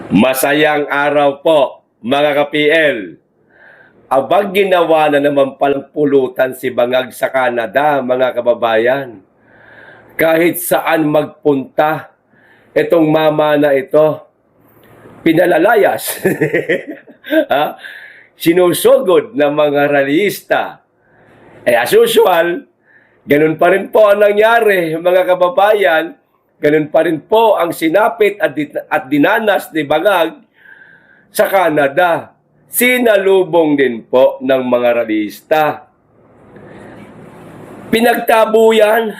Masayang araw po, mga ka-PL. Abang ginawa na naman palang pulutan si Bangag sa Canada, mga kababayan. Kahit saan magpunta, itong mama na ito, pinalalayas. Ha? Sinusugod ng mga rallyista. As usual, ganun pa rin po ang nangyari, mga kababayan. Ganun pa rin po ang sinapit at dinanas ni Bangag sa Canada. Sinalubong din po ng mga rallyista. Pinagtabuyan.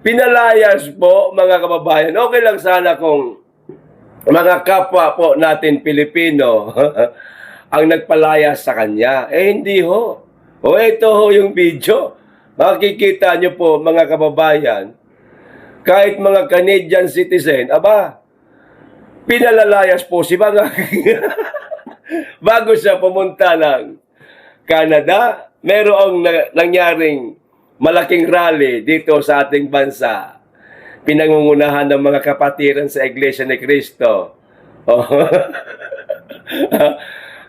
Pinalayas po, mga kababayan. Okay lang sana kung mga kapwa po natin Pilipino ang nagpalayas sa kanya. Hindi ho. Ito ho yung video. Makikita nyo po, mga kababayan, kahit mga Canadian citizen, pinalalayas po si Bangag. Bago siya pumunta ng Canada, merong nangyaring malaking rally dito sa ating bansa. Pinangungunahan ng mga kapatiran sa Iglesia ni Cristo.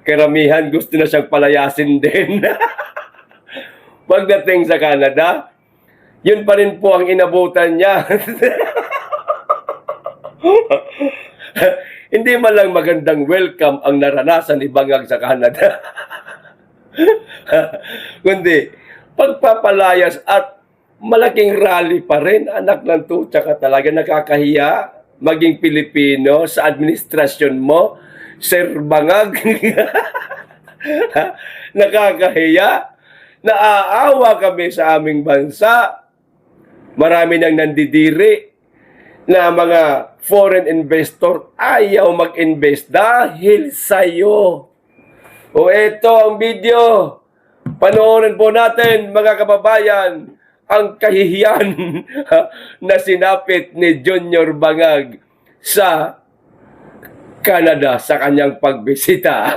Karamihan gusto na siyang palayasin din. Pagdating sa Canada, yun pa rin po ang inabutan niya. Hindi man lang magandang welcome ang naranasan ni Bangag sa Canada. Kundi, pagpapalayas at malaking rally pa rin, anak ng tutsa ka talaga, nakakahiya maging Pilipino sa administrasyon mo, Sir Bangag. Nakakahiya. Naaawa kami sa aming bansa. Marami nang nandidiri na mga foreign investor ayaw mag-invest dahil sa'yo. Ito ang video. Panoorin po natin, mga kababayan, ang kahihiyan na sinapit ni Junior Bangag sa Canada sa kanyang pagbisita.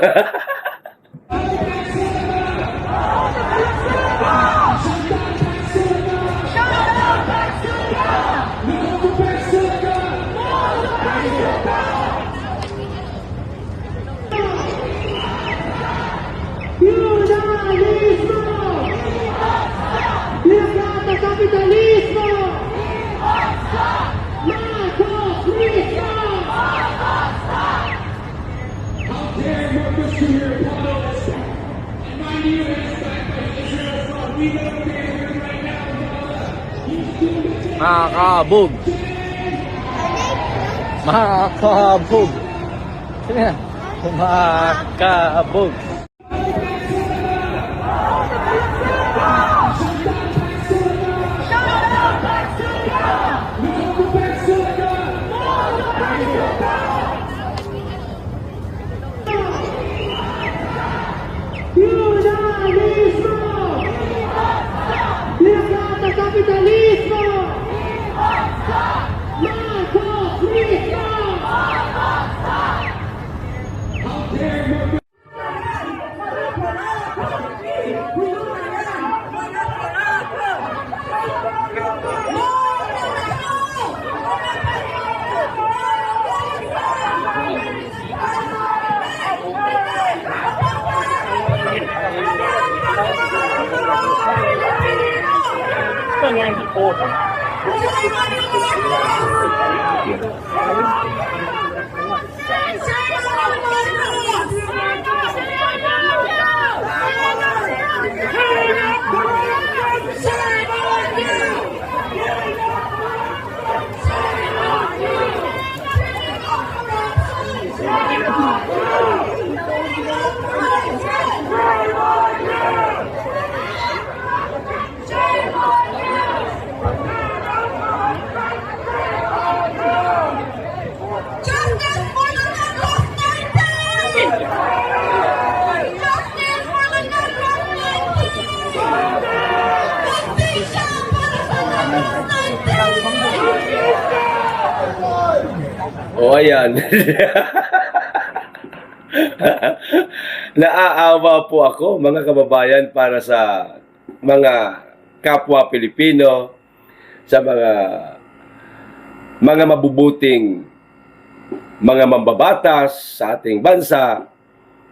Makakabog. Makakabog. Sige na. Makakabog. Ayan. Naaawa po ako, mga kababayan, para sa mga kapwa Pilipino, sa mga mga mabubuting mga mambabatas sa ating bansa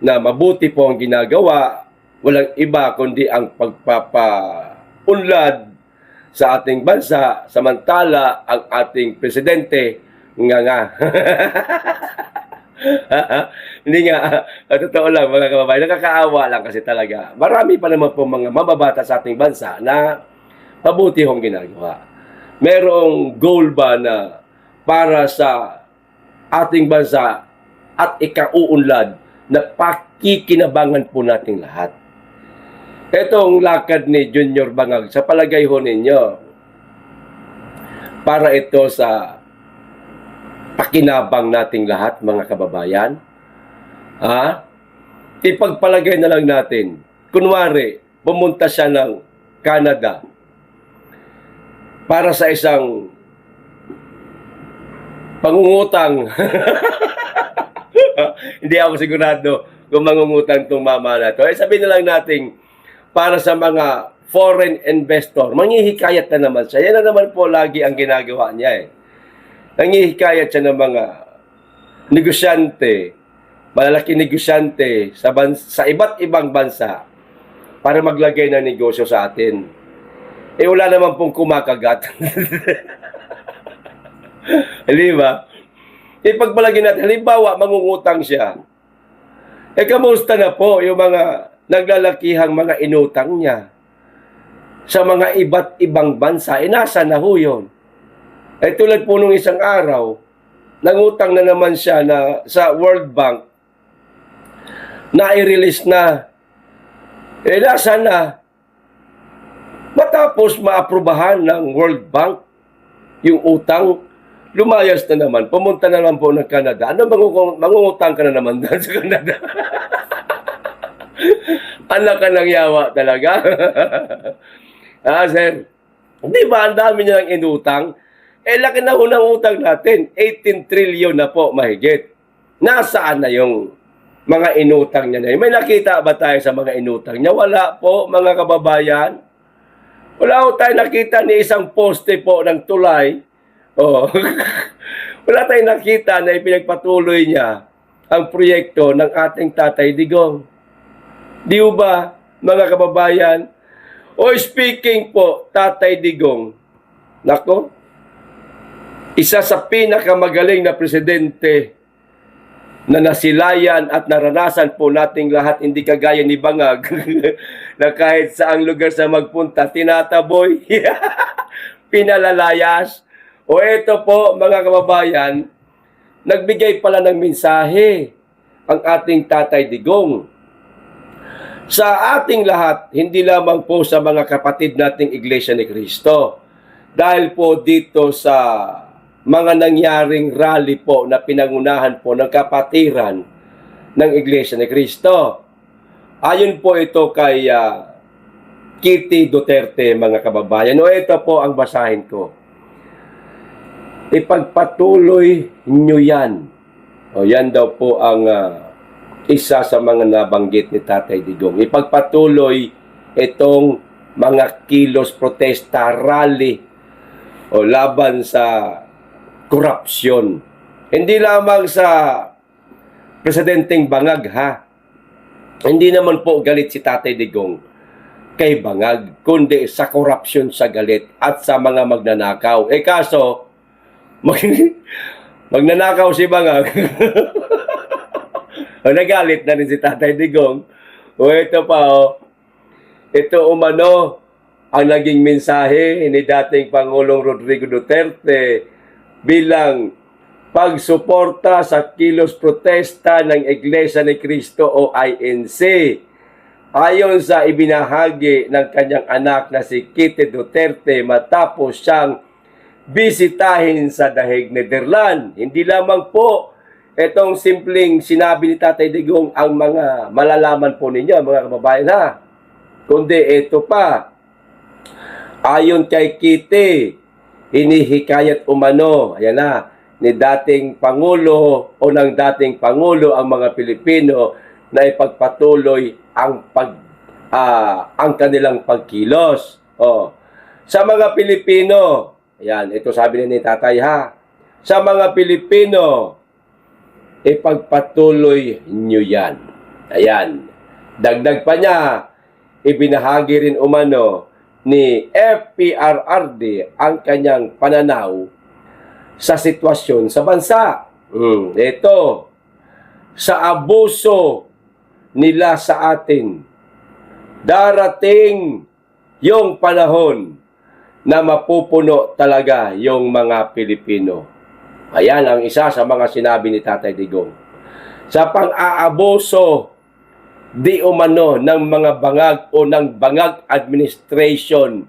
na mabuti po ang ginagawa, walang iba kundi ang pagpapaunlad sa ating bansa, samantala ang ating presidente nga. Hindi nga, totoo lang mga kababayan, nakakaawa lang kasi talaga. Marami pa naman po mga mababata sa ating bansa na mabuti hong ginagawa. Merong goal ba na para sa ating bansa at ikauunlad na pakikinabangan po nating lahat. Itong lakad ni Junior Bangag, sa palagay ho ninyo, para ito sa pakinabang nating lahat, mga kababayan? Ipagpalagay na lang natin, kunwari, pumunta siya ng Canada para sa isang pangungutang. Hindi ako sigurado kung mangungutang itong mama na to. Sabihin na lang natin, para sa mga foreign investor, manghihikayat na naman siya. Yan na naman po lagi ang ginagawa niya. Nanghihikayat siya ng mga negosyante, malalaking negosyante sa iba't ibang bansa para maglagay ng negosyo sa atin. Wala naman pong kumakagat. Di ba? Ipagpalagay natin, halimbawa, mangungutang siya. Kamusta na po yung mga naglalakihang mga inutang niya sa mga iba't ibang bansa? Nasa na ho yun? Tulad po nung isang araw, nangutang na naman siya na sa World Bank, na i-release na. Nasa na? Matapos maaprubahan ng World Bank yung utang, lumayas na naman, pumunta na naman po ng Canada. Ano, mangungutang ka na naman doon sa Canada? Anak ka ng yawa talaga. Sir, di ba ang dami niya ng inutang? Laki na unang utang natin, 18 trillion na po mahigit. Nasaan na yung mga inutang niya na yun? May nakita ba tayo sa mga inutang niya? Wala po, mga kababayan. Wala po tayo nakita ni isang poste po ng tulay. Wala tayong nakita na ipinagpatuloy niya ang proyekto ng ating Tatay Digong. Di ba, mga kababayan? Speaking po, Tatay Digong, nako, isa sa pinakamagaling na presidente na nasilayan at naranasan po nating lahat, hindi kagaya ni Bangag, na kahit saang lugar sa magpunta, tinataboy, pinalalayas. Ito po, mga kababayan, nagbigay pala ng mensahe ang ating Tatay Digong sa ating lahat, hindi lamang po sa mga kapatid nating Iglesia ni Cristo. Dahil po dito sa mga nangyaring rally po na pinangunahan po ng kapatiran ng Iglesia ni Cristo. Ayon po ito kay Kitty Duterte, mga kababayan. Ito po ang basahin ko. Ipagpatuloy nyo yan. Yan daw po ang isa sa mga nabanggit ni Tatay Digong. Ipagpatuloy itong mga kilos, protesta, rally laban sa korupsyon. Hindi lamang sa Presidenteng Bangag, Hindi naman po galit si Tatay Digong kay Bangag, kundi sa korupsyon sa galit at sa mga magnanakaw. Kaso, magnanakaw si Bangag. Nagalit na rin si Tatay Digong. Ito pa, ito umano ang naging mensahe ni dating Pangulong Rodrigo Duterte bilang pagsuporta sa kilos protesta ng Iglesia ni Cristo o INC. Ayon sa ibinahagi ng kanyang anak na si Kitty Duterte matapos siyang bisitahin sa Dahig, Netherlands. Hindi lamang po itong simpleng sinabi ni Tatay Digong ang mga malalaman po ninyo, mga kababayan, kundi ito pa. Ayon kay Kitty, hinihikayat umano, ni dating Pangulo o ng dating Pangulo ang mga Pilipino na ipagpatuloy ang kanilang pagkilos. Sa mga Pilipino, ito sabi ni Tatay, sa mga Pilipino, ipagpatuloy nyo yan. Ayan. Dagdag pa niya, ibinahagi rin umano ni FPRRD ang kanyang pananaw sa sitwasyon sa bansa. Ito, sa abuso nila sa atin, darating yung panahon na mapupuno talaga yung mga Pilipino. Ayan ang isa sa mga sinabi ni Tatay Digong. Sa pang-aabuso di umano ng mga bangag o ng bangag administration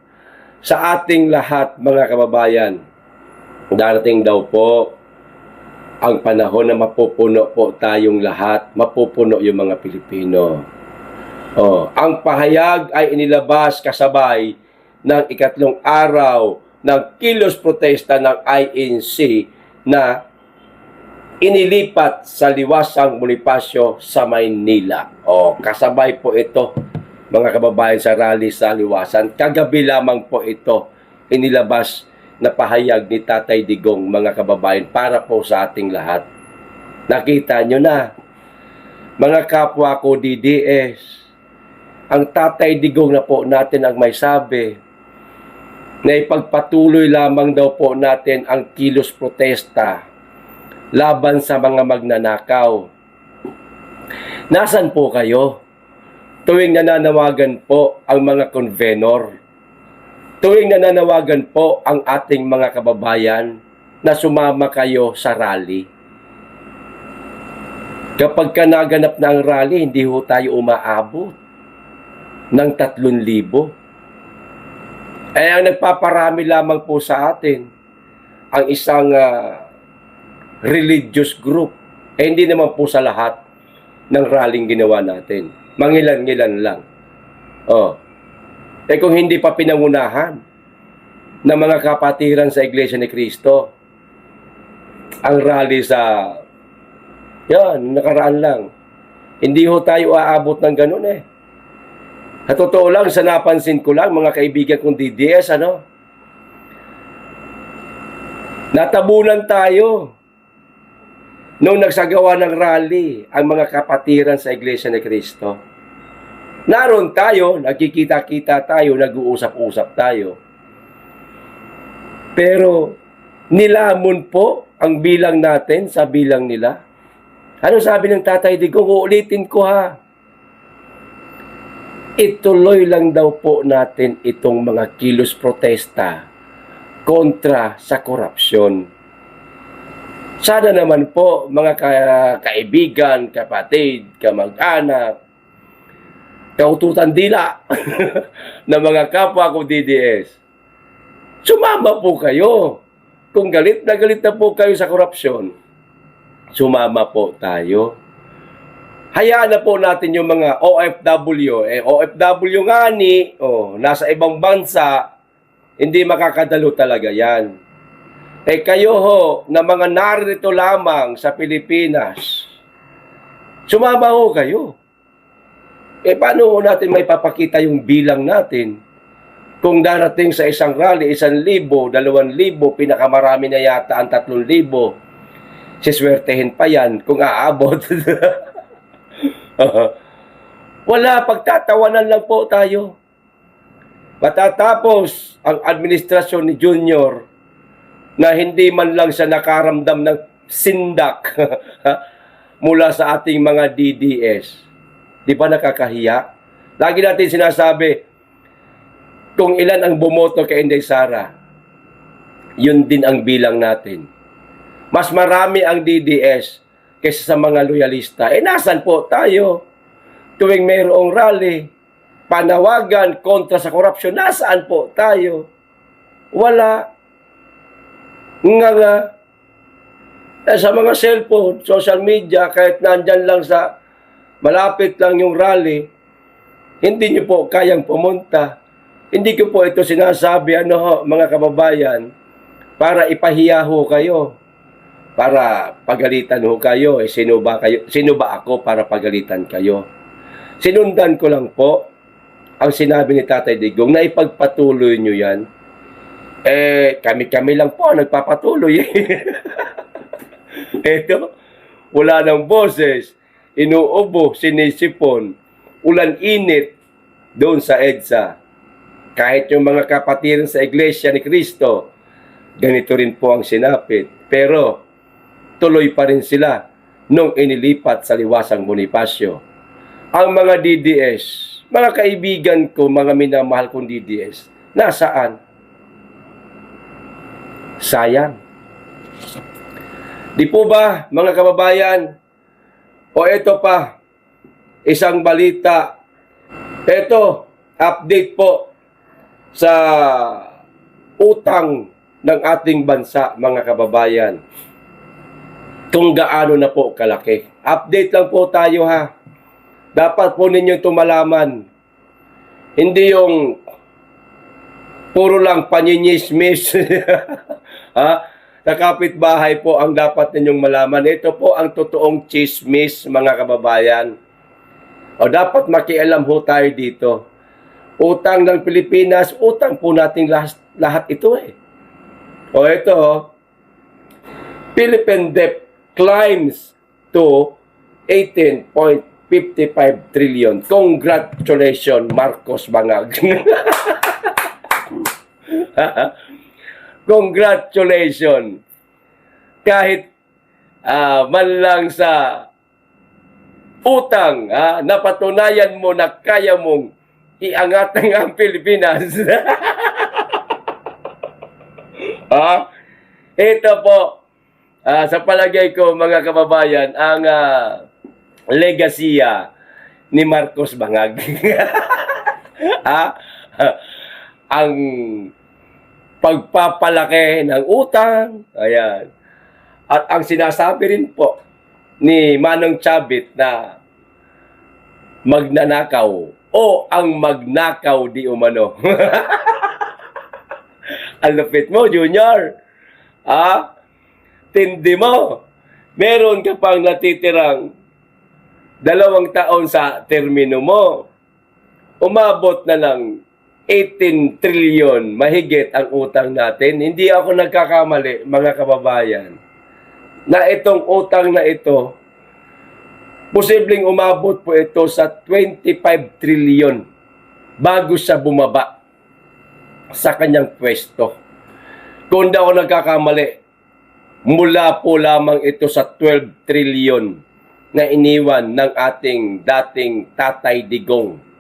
sa ating lahat, mga kababayan, darating daw po ang panahon na mapupuno po tayong lahat, mapupuno yung mga Pilipino. Ang pahayag ay inilabas kasabay ng ikatlong araw ng kilos protesta ng INC na inilipat sa liwasang Bonifacio sa Maynila. Kasabay po ito, mga kababayan, sa rally sa liwasan. Kagabi lamang po ito inilabas na pahayag ni Tatay Digong, mga kababayan, para po sa ating lahat. Nakita nyo na, mga kapwa ko DDS, ang Tatay Digong na po natin ang may sabi na ipagpatuloy lamang daw po natin ang kilos protesta laban sa mga magnanakaw. Nasaan po kayo? Tuwing nananawagan po ang mga convenor, tuwing nananawagan po ang ating mga kababayan na sumama kayo sa rally. Kapag ka naganap na ang rally, hindi ho tayo umaabot ng 3,000. Ang nagpaparami lamang po sa atin ang isang religious group. Hindi naman po sa lahat ng rallying ginawa natin. Mangilan-ngilan lang. Kung hindi pa pinangunahan ng mga kapatiran sa Iglesia ni Cristo, ang rally sa nakaraan lang, hindi ho tayo aabot ng ganun eh. Sa totoo lang, sa napansin ko lang, mga kaibigan kong DDS, natabunan tayo nung nagsagawa ng rally ang mga kapatiran sa Iglesia ni Cristo. Naroon tayo, nagkikita-kita tayo, nag-uusap-usap tayo. Pero nilamon po ang bilang natin sa bilang nila. Ano sabi ng Tatay Digong? Uulitin ko ha. Ituloy lang daw po natin itong mga kilos protesta kontra sa korupsyon. Sana naman po, mga kaibigan, kapatid, kamag-anak, kaututan dila na mga kapwa ko DDS, sumama po kayo. Kung galit na po kayo sa korupsyon, sumama po tayo. Hayaan na po natin yung mga OFW. OFW nga nasa ibang bansa, hindi makakadalo talaga yan. Kayo ho, na mga narito lamang sa Pilipinas, sumama ho kayo. Paano ho natin may papakita yung bilang natin? Kung darating sa isang rally, 1,000, 2,000, pinakamarami na yata ang 3,000, siswertehin pa yan kung aabot. Wala, pagtatawanan lang po tayo. Matatapos ang administrasyon ni Junior na hindi man lang siya nakaramdam ng sindak mula sa ating mga DDS. Di ba nakakahiya? Lagi natin sinasabi, kung ilan ang bumoto kay Inday Sara, yun din ang bilang natin. Mas marami ang DDS kaysa sa mga loyalista. Nasan po tayo? Tuwing mayroong rally, panawagan kontra sa korupsyon, nasaan po tayo? Wala. Nga. Sa mga cellphone, social media, kahit nandyan lang sa malapit lang yung rally, hindi nyo po kayang pumunta. Hindi ko po ito sinasabi, mga kababayan, para ipahiya ho kayo. Para pagalitan ho kayo. Sino ba ako para pagalitan kayo? Sinundan ko lang po ang sinabi ni Tatay Digong na ipagpatuloy nyo yan. Kami-kami lang po ang nagpapatuloy. Ito, wala ng boses, inuubo, sinisipon, ulan init doon sa EDSA. Kahit yung mga kapatiran sa Iglesia ni Cristo, ganito rin po ang sinapit. Pero, tuloy pa rin sila nung inilipat sa Liwasang Bonifacio. Ang mga DDS, mga kaibigan ko, mga minamahal kong DDS, nasaan? Sayang. Di po ba, mga kababayan? O ito pa, isang balita. Ito, update po sa utang ng ating bansa, mga kababayan. Kung gaano na po kalaki. Update lang po tayo, ha. Dapat po ninyo tumalaman. Hindi yung puro lang panyinyismis. Ha? Sa kapitbahay po ang dapat ninyong malaman. Ito po ang totoong chismis, mga kababayan. O dapat makialam ho tayo dito. Utang ng Pilipinas, utang po nating lahat ito eh. O ito, Philippine debt climbs to 18.55 trillion. Congratulations, Marcos Bangag. Congratulations. Kahit man lang sa utang, napatunayan mo na kaya mong iangat ang Pilipinas. Ito po, sa palagay ko, mga kababayan, ang legasiya ni Marcos Bangag. Ang pagpapalaki ng utang, ayan. At ang sinasabi rin po ni Manong Chavit na magnanakaw o ang magnakaw di umano. Ang lupit mo, Junior. Tindi mo. Meron ka pang natitirang 2 taon sa termino mo. Umabot na lang 18 trillion mahigit ang utang natin. Hindi ako nagkakamali, mga kababayan, na itong utang na ito, posibleng umabot po ito sa 25 trillion bago siya bumaba sa kanyang pwesto. Kung hindi ako nagkakamali, mula po lamang ito sa 12 trillion na iniwan ng ating dating Tatay Digong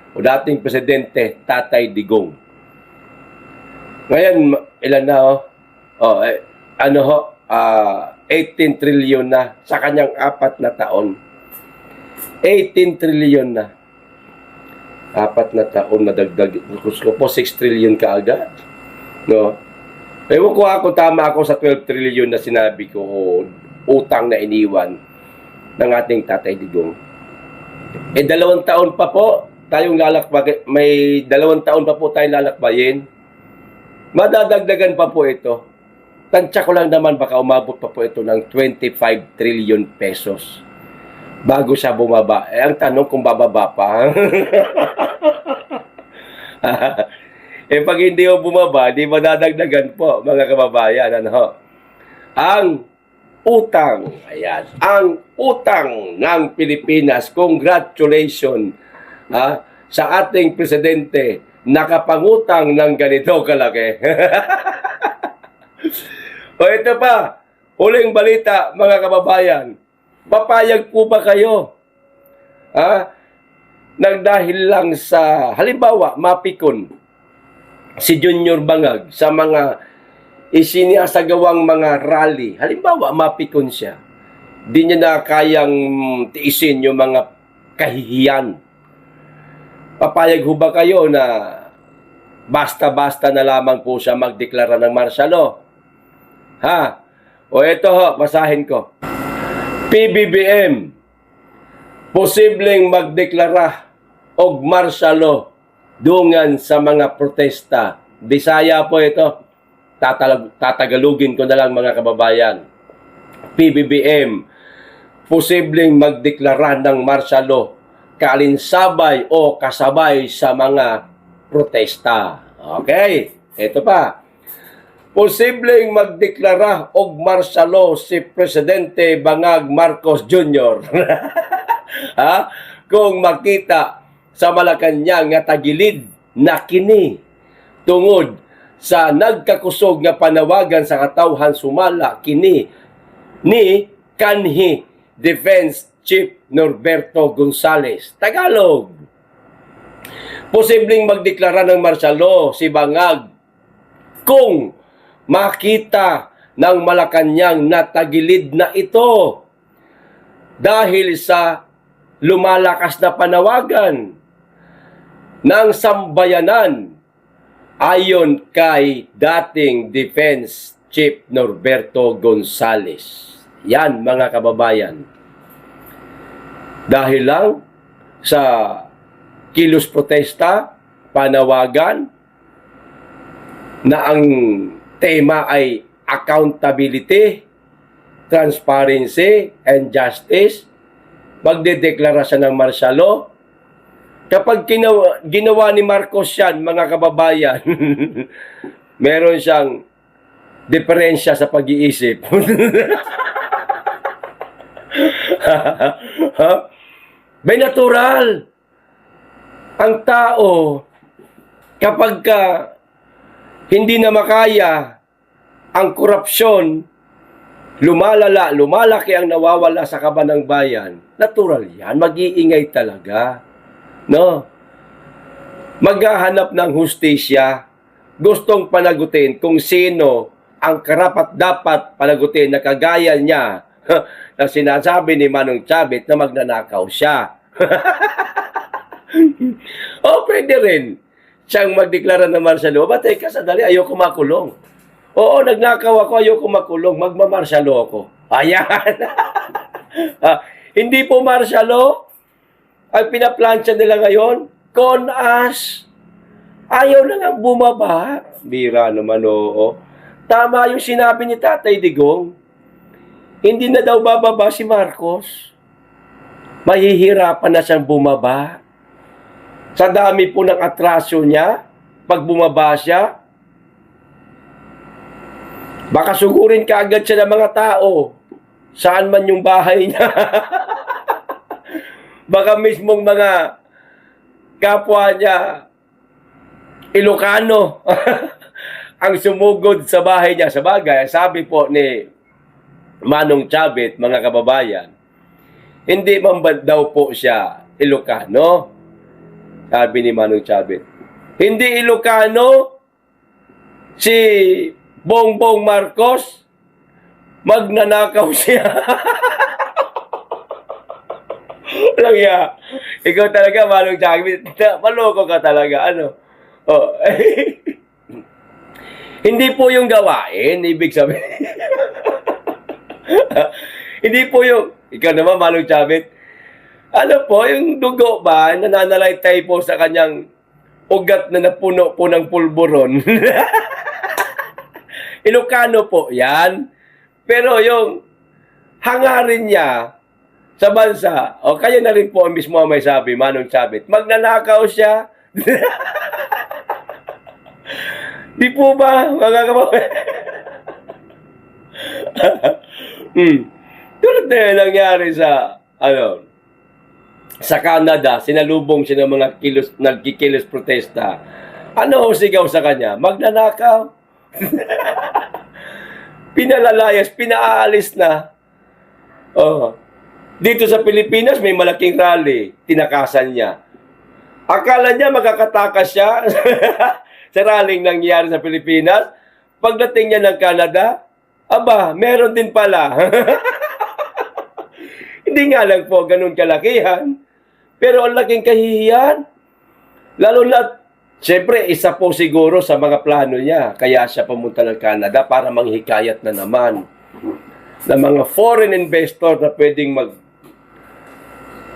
o dating Presidente Tatay Digong. Ngayon, ilan na ho? 18 trillion na sa kanyang 4 na taon. 18 trillion na. 4 na taon madagdag. Gusto ko po 6 trillion kaagad. No? Ewan ko ako, tama ako sa 12 trillion na sinabi ko o utang na iniwan ng ating Tatay Digong. 2 taon pa po tayong lalakbay, may 2 taon pa po tayong lalakbayin. Madadagdagan pa po ito. Tansya ko lang naman baka umabot pa po ito ng 25 trillion pesos bago siya bumaba. Ang tanong kung bababa pa. Pag hindi mo bumaba, di madadagdagan po, mga kababayan. Ang utang, ayan, ang utang ng Pilipinas, congratulations sa ating presidente, nakapangutang ng ganito kalaki. O ito pa, huling balita, mga kababayan, papayag po ba kayo? Nagdahil lang sa, halimbawa, mapikon si Junior Bangag sa mga isinasagawang mga rally. Halimbawa, mapikon siya. Di niya na kayang tiisin yung mga kahihiyan. Papayag ho ba kayo na basta-basta na lamang po siya magdeklara ng martial law? O ito ho, basahin ko. PBBM, posibleng magdeklara og martial law dungan sa mga protesta. Bisaya po ito. Tatagalugin ko na lang, mga kababayan. PBBM, posibleng magdeklara ng martial law kalinsabay o kasabay sa mga protesta. Okay, ito pa. posibleng magdeklara og martial law si Presidente Bangag Marcos Jr. ha? Kung makita sa Malacañang nga tagilid na kini tungod sa nagkakusog nga panawagan sa katawhan sumala kini ni kanhi Defense Chief Norberto Gonzales. Tagalog. Posibleng magdeklara ng martial law si Bangag kung makita ng Malacañang na tagilid na ito dahil sa lumalakas na panawagan ng sambayanan ayon kay dating Defense Chief Norberto Gonzales. Yan mga kababayan. Dahil lang sa kilos protesta, panawagan na ang tema ay accountability, transparency, and justice, magdedeklara siya ng martial law. Kapag ginawa ni Marcos yan, mga kababayan, meron siyang diferensya sa pag-iisip. May natural. Ang tao, kapag hindi na makaya ang korupsyon, lumalaki ang nawawala sa kaban ng bayan, natural yan, mag-iingay talaga. No? Maghahanap ng hustisya, gustong panagutin kung sino ang karapat-dapat panagutin na kagaya niya na sinasabi ni Manong Chavit na magnanakaw siya. O pwede rin siyang magdeklara ng martial law. Ba, teka, sandali, ayoko makulong. Oo, nagnakaw ako, ayoko makulong. Magma-martial law ako. Ayan. Hindi po martial law ang pinaplansya nila ngayon. Con as. Ayaw na lang bumaba. Bira naman, oo. Tama yung sinabi ni Tatay Digong. Hindi na daw bababa si Marcos. Mahihirapan na siyang bumaba. Sa dami po ng atrasyo niya, pag bumaba siya, baka sugurin kaagad siya ng mga tao. Saan man yung bahay niya. Baka mismong mga kapwa niya, Ilocano, ang sumugod sa bahay niya. Sa bagay, sabi po ni Manong Chavit, mga kababayan, hindi man ba daw po siya Ilocano? Sabi ni Manong Chavit. Hindi Ilocano si Bongbong Marcos, magnanakaw siya. Walang ya. Ikaw talaga, Manong Chavit. Maloko ka talaga. Ano? Oh. Hindi po yung gawain, ibig sabihin. Hindi po yung, ikaw naman, Manong Chavit, ano po, yung dugo ba, nananalaytay po sa kanyang ugat na napuno po ng pulburon. Ilocano po yan. Pero yung hangarin niya sa bansa, o kayo na rin po ang mismo may sabi, Manong Chavit, magnanakaw siya. Di po ba, mga kababayan? Tulad na yun nangyari sa, sa Canada, sinalubong siya ng mga nagkikilos protesta. Ano ho sigaw sa kanya? Magnanakaw. Pinalalayas, pinaalis na. Oh. Dito sa Pilipinas, may malaking rally. Tinakasan niya. Akala niya makakatakas siya sa rallying nangyari sa Pilipinas. Pagdating niya ng Canada, aba, meron din pala. Hindi nga lang po ganun kalakihan. Pero ang laking kahihiyan. Lalo na, siyempre, isa po siguro sa mga plano niya. Kaya siya pumunta ng Canada para manghikayat na naman ng mga foreign investor na pwedeng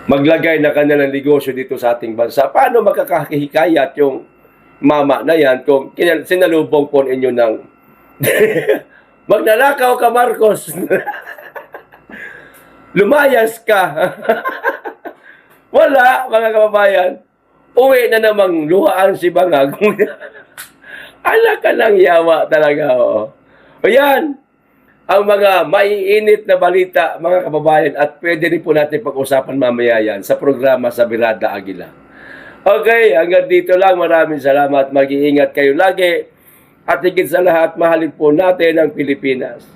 maglagay na kanilang negosyo dito sa ating bansa. Paano makakahikayat yung mama na yan kung sinalubong po inyo ng magnanakaw ka, Marcos. Lumayas ka. Wala, mga kababayan. Uwi na namang luhaan si Bangag. Anak ka ng yawa talaga, oo. O yan, ang mga maiinit na balita, mga kababayan, at pwede rin po natin pag-usapan mamaya yan sa programa sa Birada Agila. Okay, hanggang dito lang. Maraming salamat. Mag-iingat kayo lagi. At higit sa lahat, mahalin po natin ang Pilipinas.